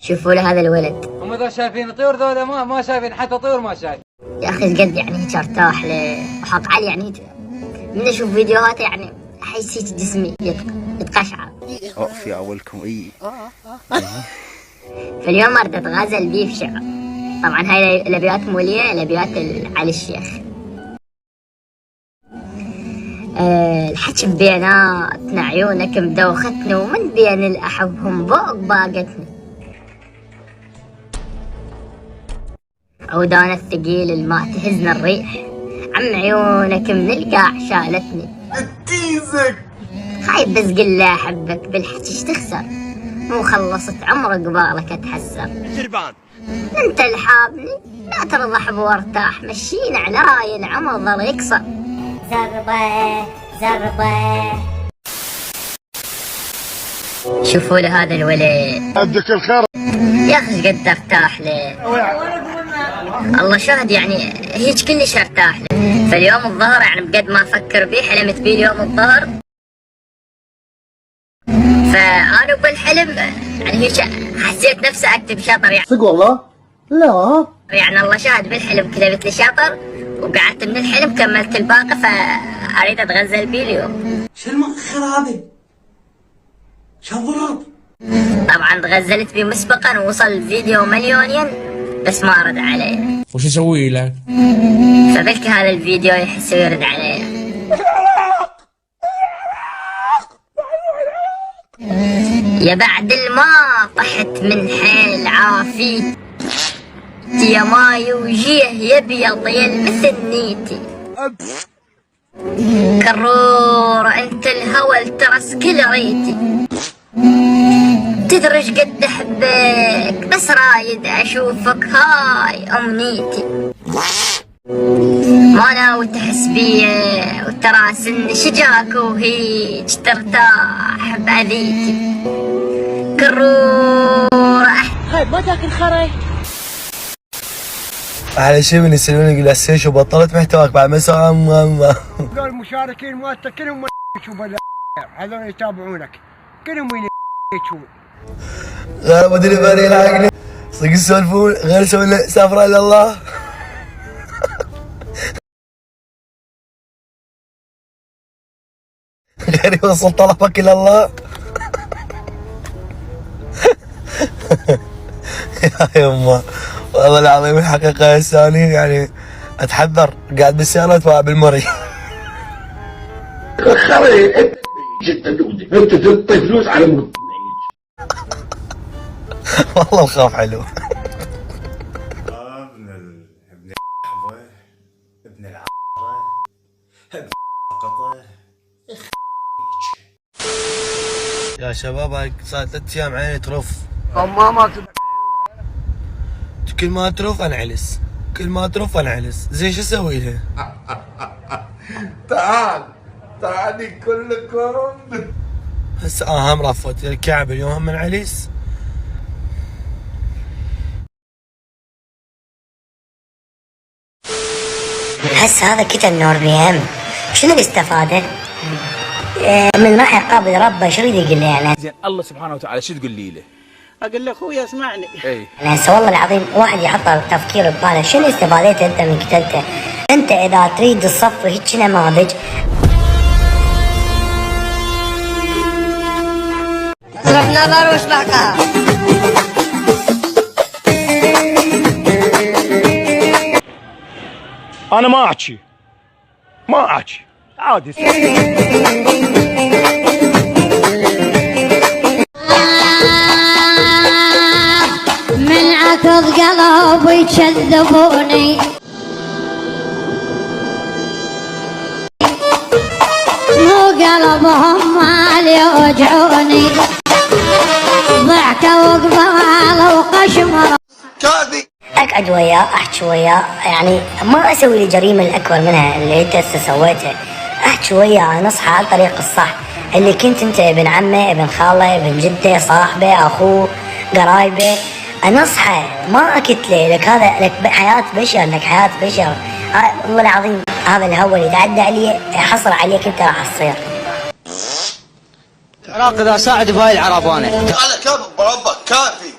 شوفوا له هذا الولد. هم ذا شايفين طيور، ذولا ما شايفين حتى طيور ما شايف. يا اخي القد يعني هيك ارتاح له وحط علي يعني من اشوف فيديوهاته يعني احس هيك جسمي يتقشعر. في اولكم فاليوم اريد اتغازل بيه في شعر. طبعا هاي الابيات مو لي، الابيات علي الشيخ. الحكي بيناتنا عيونك مدوختني، ومن بين الاحبهم فوق باقتني. عودان الثقيل الما تهزنا الريح، عم عيونك من القاع شالتني. التيزك خايب بس قل لا احبك بالحكي ايش تخسر، مو خلصت عمر قبالك اتحسر. شربان انت الحابني لا ترضح وارتاح، مشينا علاي العمر ظل يكسر. زربه زربه. شوفوا له هذا الولد. عندك الخير يا اخي قد ارتاح له، الله شاهد يعني هيك كلش ارتاح له. فاليوم الظهر يعني بقد ما افكر بيه حلمت بيه اليوم الظهر. فانا بالحلم يعني هيك حسيت نفسي اكتب شطر يعني. صدق والله؟ لا يعني الله شاهد بالحلم كتبت لي شطر وقعدت من الحلم كملت الباقي، فاريد اتغزل بيه اليوم. شو المؤخر هذا؟ شو الضرب؟ طبعا تغزلت بيه مسبقا ووصل الفيديو مليونين بس ما رد علي. وش اسوي له؟ فبلكي هذا الفيديو يحس يرد علي. يا بعد الما طحت من حيل عافيت، يا ماي وجيه يبيض يلمس نيتي. كرور انت الهوى الترس كل ريتي، تدرج قد احبك بس رايد اشوفك هاي امنيتي. ما ناوي تحس بيه وترى سن شجاك وهيج ترتاح باذيتي. كرور خايب ما تاكل خري. على شيء من يسألوني يقول السيش وبطلت محتواك بعد ما سوى دول المشاركين مالتك كلهم يشوفوا هذول يتابعونك كلهم يشوفون. غير مدري باري العقل صدق يسولفون غير يسوون سافر الى الله. غير يوصل طلبك الى الله. يا يما والله العظيم الحقيقة يا ساني يعني اتحذر قاعد بالسيارة اتوقع بالمري. خري جدا دودي انت تعطي فلوس على مود. والله الخاف حلو. ابن الحبوه ابن العطره ابن قطه. يا شباب هاي صار 3 ايام عيني ترف. ما كل ما ترف انعلس، كل ما ترف انعلس، زين شو اسوي لها؟ تعالي كلكم. هسه هم رفت الكعب اليوم هم انعلس. هسه هذا كتل نور بي ام شنو الاستفاده؟ من راح يقابل ربه شو يريد يقول لي يعني؟ زين الله سبحانه وتعالى شو تقول له؟ اقول له اخوي اسمعني. اي هسه والله العظيم واحد يحط التفكير بباله شنو استفادته انت من كتلته؟ انت اذا تريد تصفي هيك نماذج صرف نظر وش بقى؟ انا ما احكي عادي. من عكض قلبي يكذبوني، مو قلبهم مالي يوجعوني، ضحكة وقبال وقشمر. اقعد وياه احكي وياه يعني ما اسوي لي جريمه الاكبر منها اللي انت هسه سويتها. احكي وياه نصحى على الطريق الصح، اللي كنت انت ابن عمه ابن خاله ابن جده صاحبه اخوه قرايبه انصحه ما اكتله. لك هذا لك حياه بشر، لك حياه بشر. والله العظيم هذا الهوى اللي تعدى عليه يحصل عليك انت راح تصير. العراق اذا ساعد بهاي العربانه. على كم ربك كافي.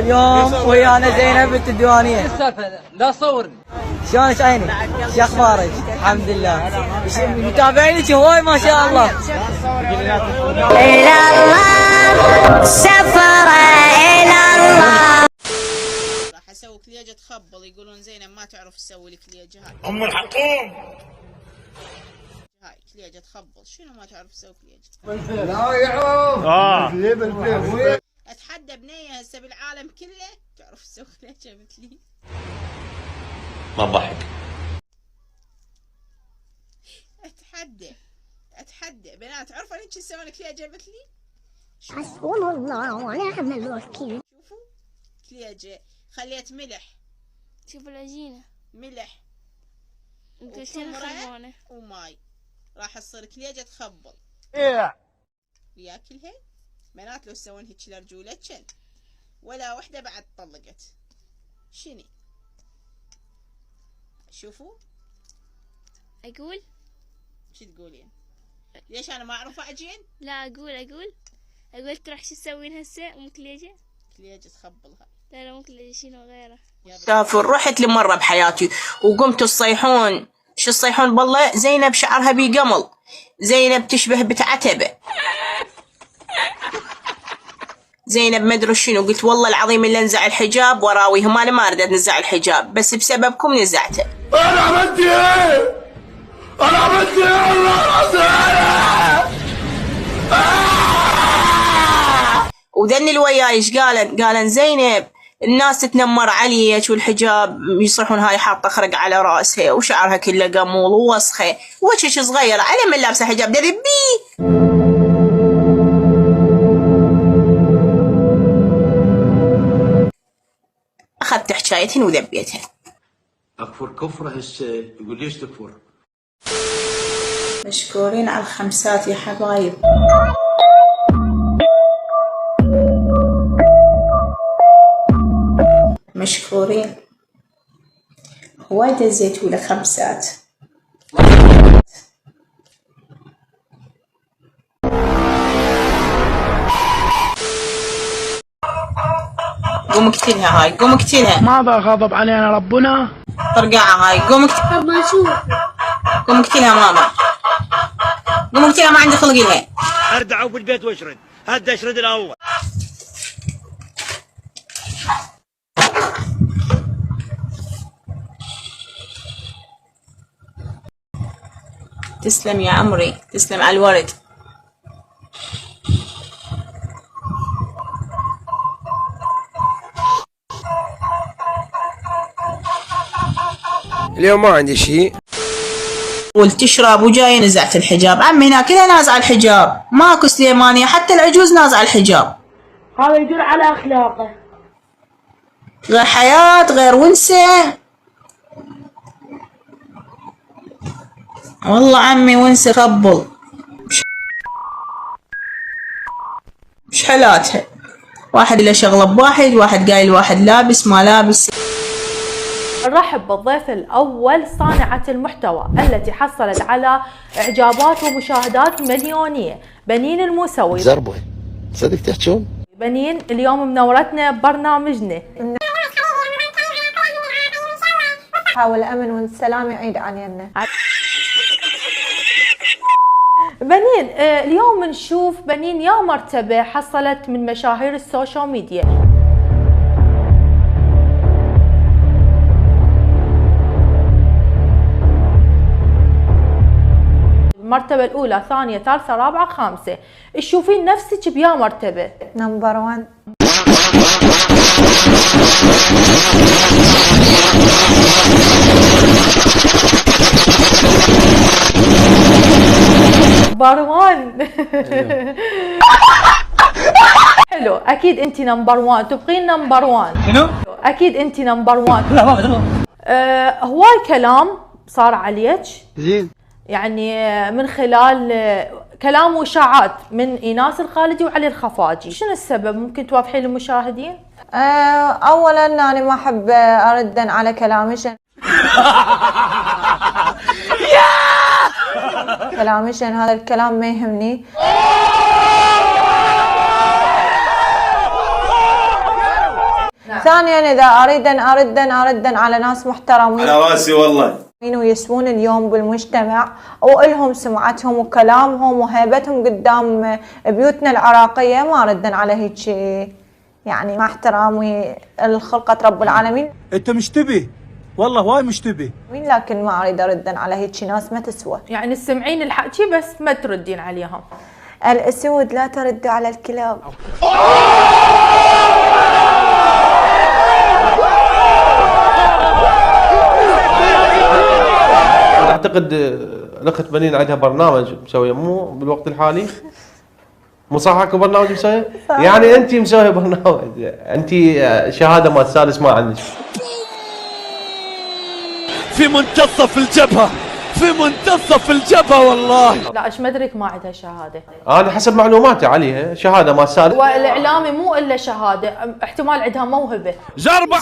اليوم ويانا زينب بنت الديوانية. السالفة لا تصورني. شلونك عيني؟ شو اخبارك؟ الحمد لله. متابعينك هواي ما شاء الله. إلى الله سفرة إلى الله. راح اسوي كليجة تخبل، يقولون زينب ما تعرف تسوي الكليجة هاي. ام الحكيم هاي كليجة تخبل، شنو ما تعرف تسوي كليجة؟ لا يعرف اتحدى بنية هسه بالعالم كله تعرف تسوي كليجة مثلي. ما ضحك. اتحدى بنات عرفوا انك تسوون كليجة مثلي؟ حسبنا الله ونعم الوكيل. شوفوا كليجة خليت ملح. شوف العجينة ملح وتمرة وماي راح تصير كليجة تخبل. وياكلها بنات لو تسوون هيك لرجولتشن ولا وحدة بعد طلقت. شني شوفوا أقول شو تقولين؟ ليش انا ما اعرف اعجين؟ لا أقول تروح شو تسوين هسه أم كليجة؟ كليجة تخبلها. لا مو كليجة شنو غيره. شافوا رحت لمرة بحياتي وقمتوا تصيحون شو تصيحون بالله زينب شعرها بي قمل، زينب تشبه بتعتبة، زينب ما ادري شنو. قلت والله العظيم الا انزع الحجاب وراويهم، انا ما ردت نزع الحجاب بس بسببكم نزعته. انا عملت ايه؟ انا عملت ايه؟ الله وذن الوياي ايش قالن زينب الناس تتنمر عليك والحجاب يصيحون هاي حاطه خرق على راسها وشعرها كله قمول ووسخه وجهك صغيره على من لابسه حجاب دذبي. اخذت حكايتهن وذبيتها. اكفر كفره هسه يقول ليش تكفر؟ مشكورين على الخمسات يا حبايب. مشكورين هواي دزيتوا له خمسات. قوم اقتلها هاي، قوم اقتلها. ماذا غضب علينا ربنا؟ طرقعها هاي، قوم اقتلها. طب ما نشوف. قوم اقتلها ماما، قوم اقتلها ما عندي خلق لها. اردعوا بالبيت واشرد، هدا اشرد الاول. تسلم يا عمري، تسلم على الورد. اليوم ما عندي شيء. قلت تشرب وجاي نزعت الحجاب. عمي هنا كلها نازعه الحجاب، ماكو سليمانيه حتى العجوز نازعه الحجاب. هذا يدل على اخلاقه. غير حياة غير ونسة. والله عمي ونسة خبل مش حالاتها. واحد له شغله بواحد، واحد قايل واحد لابس ما لابس. نرحب بالضيف الأول صانعة المحتوى التي حصلت على إعجابات ومشاهدات مليونية، بنين الموسوي. زربه صدق تحجون؟ بنين اليوم منورتنا ببرنامجنا. حاول الأمن والسلام يعيد علينا. بنين اليوم نشوف بنين يا مرتبة حصلت من مشاهير السوشيال ميديا. المرتبة الأولى، ثانية، ثالثة، رابعة، خامسة. تشوفين نفسك بيا مرتبة؟ نمبر 1. نمبر 1. حلو، أكيد أنت نمبر 1، تبقين نمبر 1. شنو؟ أكيد أنت نمبر 1. لا ما بدري. هواي كلام صار عليك. زين. يعني من خلال كلام واشاعات من ايناس الخالدي وعلي الخفاجي، شنو السبب؟ ممكن توضحين للمشاهدين؟ اولا انا ما احب ارد على كلامشن. كلامشن هذا الكلام ما يهمني. ثانيا إذا أرد على ناس محترمين على راسي والله ويسوون اليوم بالمجتمع وإلهم سمعتهم وكلامهم وهيبتهم قدام بيوتنا العراقية، ما ردا على هيك شيء يعني، مع احترامي لخلقة رب العالمين. انت مشتبه والله، واي مشتبه، لكن ما اريد اردا على هيك ناس ما تسوى. يعني تسمعين الحكي بس ما تردين عليهم. الاسود لا ترد على الكلاب. اعتقد الاخت بنين عندها برنامج مسويه مو بالوقت الحالي، مو صح اكو برنامج مسويه؟ يعني انت مسويه برنامج، انت شهاده مال السادس ما عندك. في منتصف الجبهة، في منتصف الجبهة والله. لا ايش مدرك ما عندها شهاده؟ انا حسب معلوماتي عليها شهاده مال السادس. والاعلامي مو الا شهاده، احتمال عندها موهبه. جربة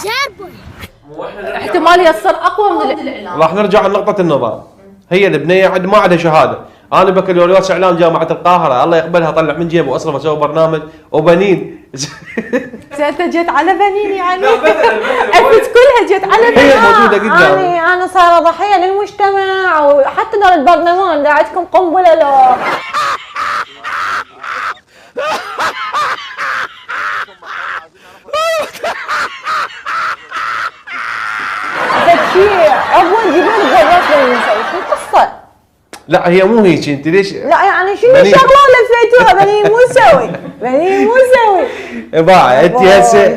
احتمال يصير اقوى من الاعلام. راح نرجع لنقطه النظام، هي البنيه ما عندها شهاده، انا بكالوريوس اعلام جامعه القاهره الله يقبلها، طلع من جيبه واصرف اسوي برنامج وبنين. انت جيت على بنين يعني؟ عرفت كلها جيت على بنين. هي موجوده قدامي. انا صايره ضحيه للمجتمع، وحتى دار البرلمان دا عندكم قنبله لو ذكي ابوي جيبوا لي جوازات للنساء، شو القصه؟ لا هي مو هيك، انت ليش؟ لا يعني شنو الشغله لفيتوها؟ بنين مو سوي، بنين مو سوي. باع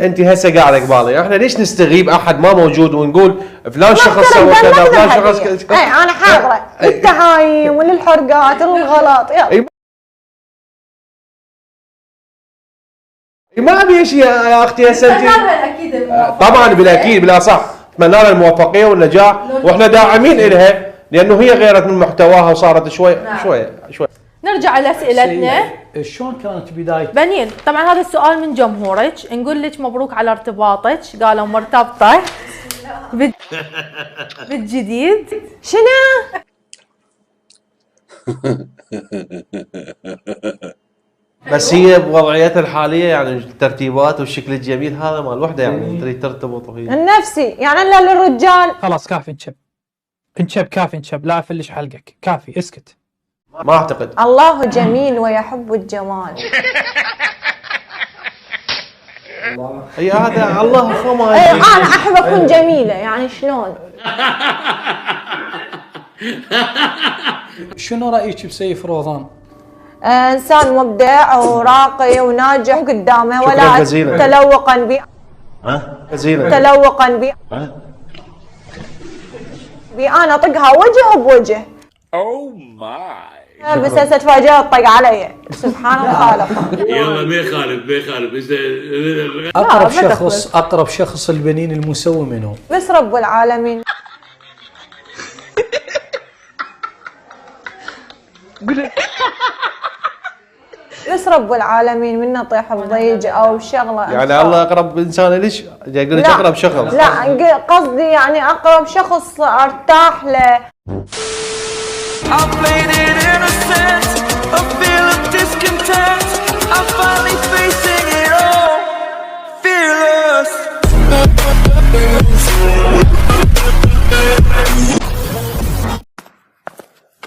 انت هسه قاعده قبالي، احنا ليش نستغيب احد ما موجود ونقول فلان شخص سوى كذا وفلان شخص كذا؟ اي انا حاضره للتهايم وللحرقات وللغلط. يلا ما ابي شيء يا اختي هسه انت. طبعا بالاكيد بلا صح، اتمنى لها الموفقيه والنجاح واحنا داعمين الها، لانه هي غيرت من محتواها وصارت شوي. نرجع على اسئلتنا. شلون كانت بداية بنين؟ طبعا هذا السؤال من جمهورك، نقول لك مبروك على ارتباطك، قالوا مرتبطه بالجديد. شنو؟ بس هي بوضعيتها الحاليه يعني الترتيبات والشكل الجميل هذا مال وحده يعني تريد ترتبط وهي النفسي يعني الا للرجال. خلاص كافي انشب كافي انشب، لا افلش حلقك، كافي اسكت. ما اعتقد. الله جميل ويحب الجمال. هي هذا الله فما. انا احب اكون جميله، يعني شلون؟ شنو رايك بسيف روضان؟ انسان مبدع وراقي وناجح قدامه، ولا تلوقا بي تلوقا بي انا اطقها وجه بوجه. اوه ماي. بس هسه تفاجأت طق علي، سبحان الخالق. يلا ما يخالف اقرب شخص البنين المسوي منه؟ بس رب العالمين. بس رب العالمين من نطيح بضيج او شغله. يعني الله اقرب انسان ليش؟ يقول لك اقرب شخص. لا قصدي يعني اقرب شخص ارتاح له.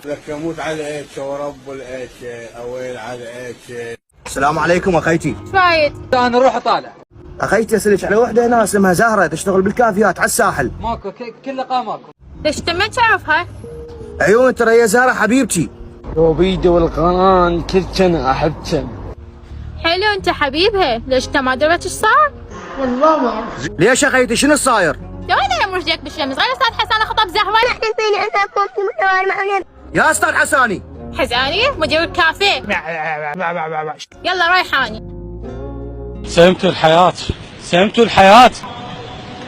لك اموت على ايش ورب الايش اويل على ايش. السلام عليكم اخيتي. فايد انا اروح اطالع. اخيتي اسالك على وحده هنا اسمها زهره تشتغل بالكافيات على الساحل. ماكو كل لقاء ماكو. ليش انت ما تعرفها؟ عيون ترى هي زهره حبيبتي. وبيدو والقران كل سنه احبك. حلو انت حبيبها، ليش انت ما درت ايش صار؟ والله ما اعرف. ليش اخيتي شنو صاير؟ انا يا مرجيك بالشمس، غير استاذ حسن خطب زهره. احكي فيني انت كنت محور معين. يا استاذ حساني. حساني مدير الكافيه. يلا رايحاني. سمتوا الحياة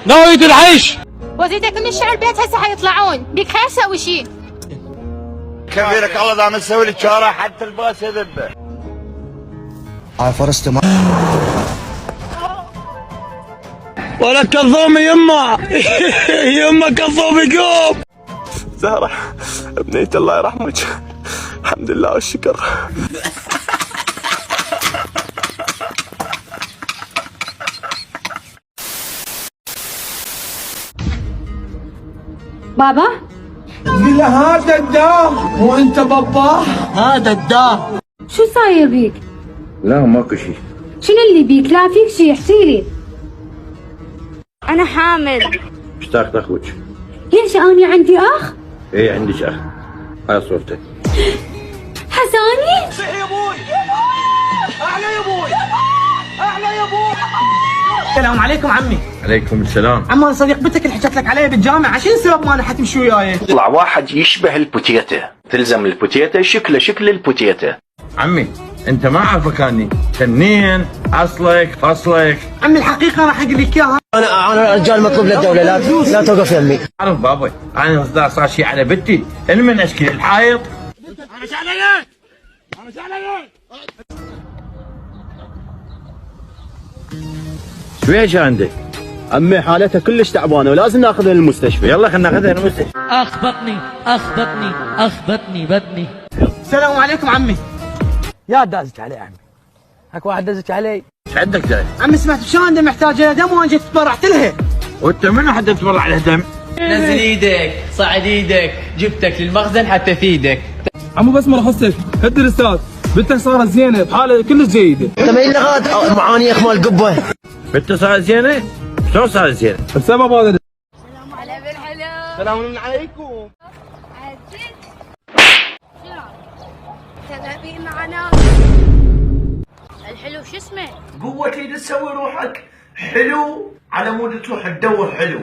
ناويد العيش. وزيدك من الشعر البيت هسه حيطلعون، بيك خير سوي شيء. كبيرك الله دام تسوي لك شارع حتى الباس يذبه. فرست ما ولا كظوم يما كظوم يقوم. زهرة ابنيتي الله يرحمك، الحمد لله والشكر. بابا؟ قل له هذا الدار مو انت باباه. هذا الدار. شو صاير بيك؟ لا ماكو شيء. شنو اللي بيك؟ لا فيك شي احكيلي. أنا حامل. اشتاقت اخوك. ليش أنا عندي أخ؟ ايه عندك اخ. هاي صورته. حساني؟ صح يا ابوي. اعلى يا ابوي. اعلى يا ابوي. السلام عليكم عمي. عليكم السلام. عمو انا صديق بنتك اللي حكيت لك عليه بالجامعه، شنو السبب ما نحت تمشي وياي؟ يطلع واحد يشبه البوتيتا، تلزم البوتيتا شكله شكل البوتيتا. عمي انت ما اعرفك اني تنين اصلك فصلك. عمي الحقيقه راح اقول لك اياها. انا رجال مطلوب للدوله، لا توقف يمي. عارف بابا انا صار شيء على بنتي المن اشكي الحائط. انا شعليت. انا شعليت. شويش عندك؟ عمي حالتها كلش تعبانه ولازم ناخذها للمستشفى. يلا خلينا ناخذها للمستشفى. اخ بطني بدني. السلام عليكم عمي. يا دازك علي عمي. اكو واحد دازك علي. ايش عندك جاي؟ عمي سمعت بشانده محتاجه دم وانا جيت تبرعت لها. وانت منو حد تبرع له دم؟ نزل ايدك، صعد ايدك، جبتك للمخزن حتى افيدك. عمو بس ما راح احسك، هد الاستاذ، بنتك صارت زينه بحاله كلش جيده. انت ما لغات معاني يا اخوان القبه. بنتك صارت زينه؟ شلون صارت زينه؟ بسبب هذا. السلام عليكم الحلو. السلام عليكم. تذهبين معنا؟ الحلو شو اسمه؟ قوة اللي تسوي روحك حلو على مود تروح تدور حلو.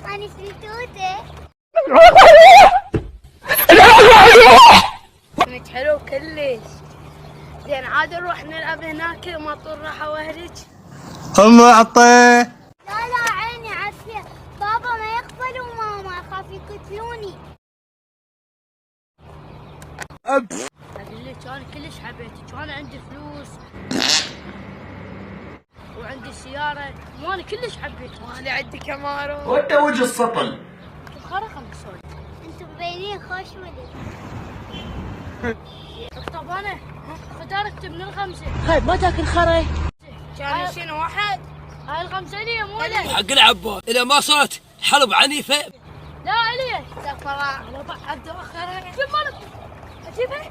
أنا فلتوتة. سمك حلو كلش. زين عاد نروح نلعب هناك ما طول راح اوهرج. الله عطيه. لا عيني عافية، بابا ما يقبل وماما اخاف يقتلوني. اقول لك انا كلش حبيتك وانا عندي فلوس وعندي سيارة وانا كلش حبيتك وانا عندي كاميرا. وانت وجه السطل. خرخم بسولف. انتم مبينين خوش ولد. طب انا اختارك من الخمسة. خايف ما تاكل خري. كان شنو واحد؟ هاي الخمسة لي مو لك. حق العباد اذا ما صارت حرب عنيفه. لا علي. استغفر الله. انا بعد اخر. شو مالك؟ اجيبها؟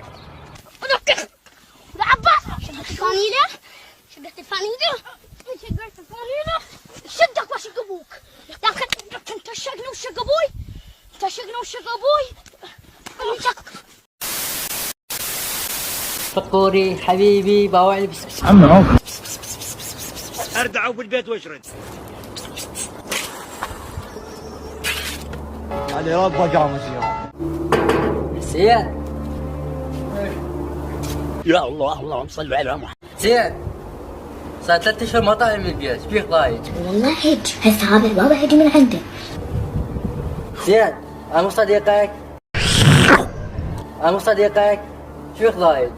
العباس. شقت الفانيلة؟ شقت الفانيلة؟ شقت الفانيلة؟ شدك وشق ابوك. لكن انت شقني وشق ابوي. انت شقني وشق ابوي. فطوري حبيبي باوعي بس. عمي عوف. اردعوا بالبيت واشرد. علي ربه قامت اليوم. سياد. يا الله اللهم صل على محمد. سياد. صار 3 اشهر ما طالع من البيت، ايش بيك ضايج؟ والله هج هسه هذا البابا هج من عنده. زياد انا مو صديقك. انا مو صديقك. شو بيك ضايج؟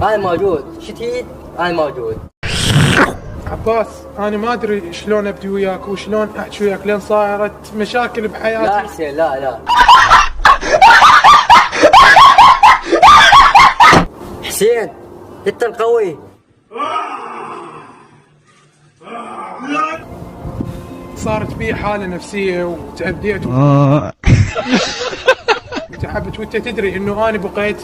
انا موجود، شتيت انا موجود. عباس انا ما ادري شلون ابدي وياك وشلون احكي وياك لين صارت مشاكل بحياتي. لا حسين لا حسين انت القوي. صارت بي حاله نفسيه وتعبديت وتعبت وانت تدري انه انا بقيت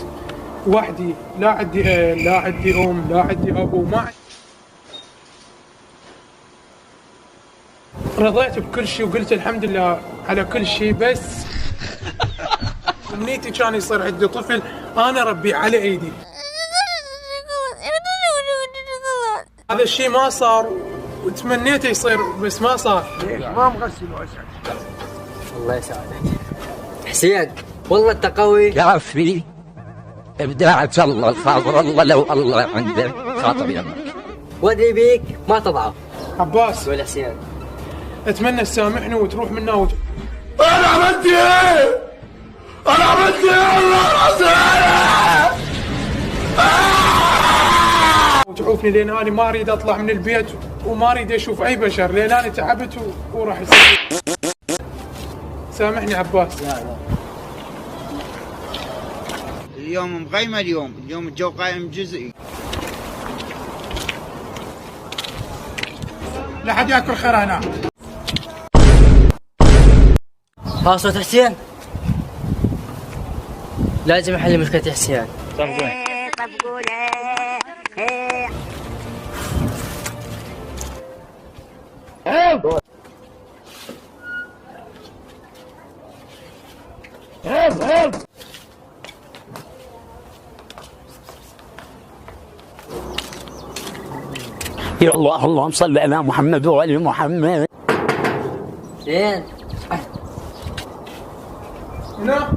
وحدي، لا عندي لا عندي ام لا عندي ابو، ما رضيت بكل شيء وقلت الحمد لله على كل شيء، بس امنيتي كان يصير عندي طفل انا ربي على ايدي. هذا الشيء ما صار وتمنيته يصير بس ما صار. ما مغسل واسع. الله يساعدك حسين، والله انت قوي. يا رفي ابداعك الله الخاطر، الله لو الله عنده خاطر يمك وادري بيك ما تضعف. عباس ولا حسين اتمنى تسامحني وتروح منا انا عملت ايه؟ انا عملت ايه؟ الله راسي وتعوفني لان انا ما اريد اطلع من البيت وما اريد اشوف اي بشر لان انا تعبت وراح يصير. سامحني عباس. لا اليوم مغيمه، اليوم الجو قائم جزئي. لا حد ياكل خير هنا. ها صوت حسين؟ لازم احل مشكلة حسين. يا الله اللهم صل على محمد وعلى محمد. زين. انا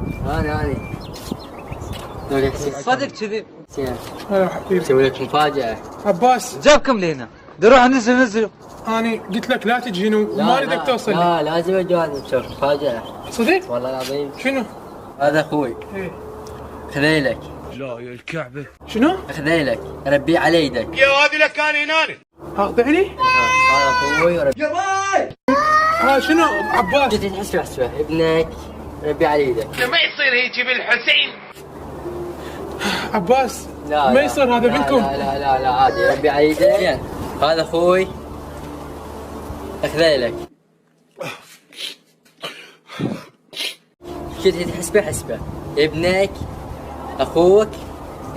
صدق كذي. حسين هلا حبيبي. بسوي لك مفاجأة. عباس جابكم لهنا. روحوا نزلوا. انا قلت لك لا تجي هنا وما اريدك توصل لي. لا لازم اجاني بسوي مفاجأة. صدق؟ والله العظيم. شنو؟ هذا اخوي. ايه. خذيلك. لا يا الكعبة. شنو؟ خذيلك اربيه على يدك. يا هذه لك كان هناني. اخذعني؟ هذا اخوي يا باي. شنو عباس؟ جيت تحسبه حسبه ابنك ربيه على يدك. ما يصير هيك بالحسين. عباس لا ما يصير هذا لا بينكم. لا عادي ربي على يدك. هذا اخوي اخذيلك. جيت تحسبه حسبه ابنك اخوك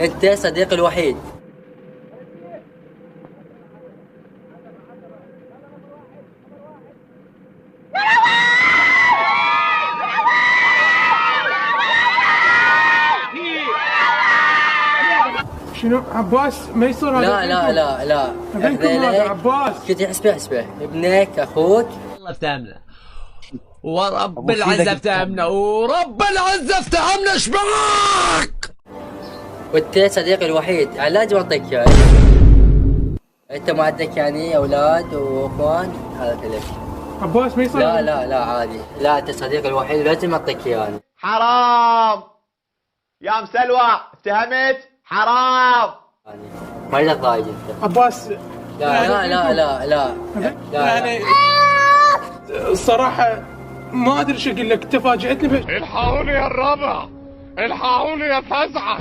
انت صديق الوحيد. شنو عباس ما يصير هذا لا بينكم هذا عباس. جيت حسبه ابنك اخوك. الله افتهمنا ورب العزة افتهمنا ورب العزة افتهمنا. ايش بك؟ وانت صديقي الوحيد يعني لازم اعطيك اياه. انت ما عندك يعني اولاد واخوان هذا كذا. عباس ما يصير. لا عادي. لا انت صديقي الوحيد لازم اعطيك اياه يعني. حرام يا مسلوى افتهمت. حرام يعني ما يقدر ضايج انت. عباس لا يعني الصراحة ما ادري شو اقول لك. انت فاجأتني الحقوني يا الربع. الحقوني يا فزعة.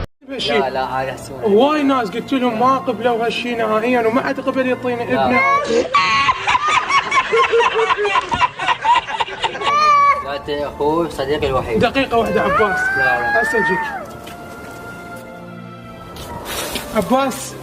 لا عادي احسن. هواي ناس قلت لهم ما قبلوا هالشيء نهائيا وما حد قبل يعطيني ابنه. لا انت اخوي صديقي الوحيد. دقيقة واحدة عباس. لا هسه اجيك. عباس